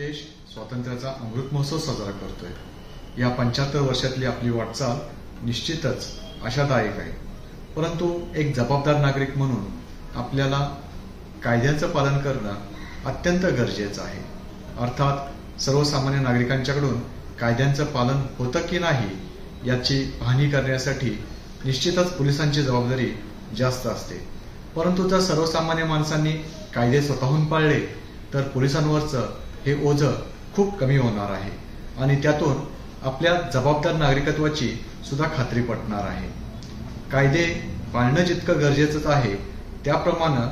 देश स्वातंत्र्याचा अमृत महोत्सव साजरा करतोय। या 75 वर्षातली आपली वाटचाल निश्चितच आशादायक आहे, परंतु एक जबाबदार नागरिक म्हणून आपल्याला कायद्याचं पालन करणं अत्यंत गरजेचं आहे। अर्थात सर्वसामान्य नागरिकांच्याकडून कायद्यांचं पालन होतं की नाही याची पाहणी करण्यासाठी निश्चितच पोलिसांची जबाबदारी जास्त असते, परंतु जर सर्वसामान्य माणसांनी कायदे स्वतःहून पाळले तर पोलिसांवरचं हे ओझं खूप कमी होणार आहे आणि त्यातून आपल्या जबाबदार नागरिकत्वाची सुद्धा खात्री पटणार आहे। कायदे पाळणं जितकं गरजेचंच आहे त्याप्रमाणे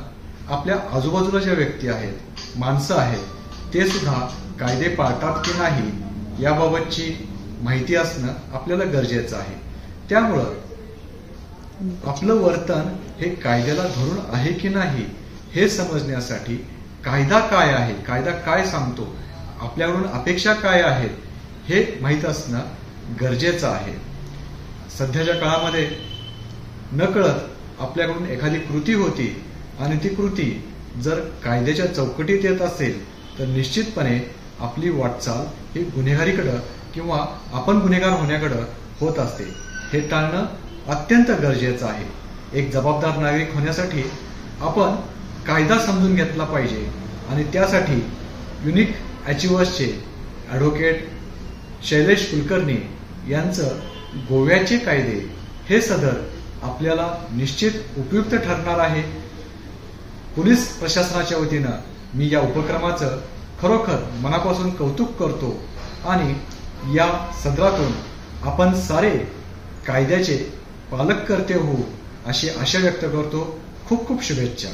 आपल्या आजूबाजूला ज्या व्यक्ती आहेत, माणसं आहेत, ते सुद्धा कायदे पाळतात की नाही याबाबतची माहिती असणं आपल्याला गरजेचं आहे। त्यामुळं आपलं वर्तन हे कायद्याला धरून आहे की नाही हे समजण्यासाठी कायदा काय आहे, कायदा काय सांगतो, आपल्याकडून अपेक्षा काय आहेत हे माहीत असणं गरजेचं आहे। सध्याच्या काळामध्ये नकळत आपल्याकडून एखादी कृती होती आणि ती कृती जर कायद्याच्या चौकटीत येत असेल तर निश्चितपणे आपली वाटचाल ही गुन्हेगारीकडे किंवा आपण गुन्हेगार होण्याकडे होत असते। हे टाळणं अत्यंत गरजेचं आहे। एक जबाबदार नागरिक होण्यासाठी आपण कायदा समजून घेतला पाहिजे आणि त्यासाठी युनिक अचिव्हर्सचे ॲडव्होकेट शैलेश कुलकर्णी यांचं गोव्याचे कायदे हे सदर आपल्याला निश्चित उपयुक्त ठरणार आहे। पोलीस प्रशासनाच्या वतीनं मी या उपक्रमाचं खरोखर मनापासून कौतुक करतो आणि या सदरातून आपण सारे कायद्याचे पालक कर्ते होऊ अशी आशा व्यक्त करतो। खूप खूप शुभेच्छा।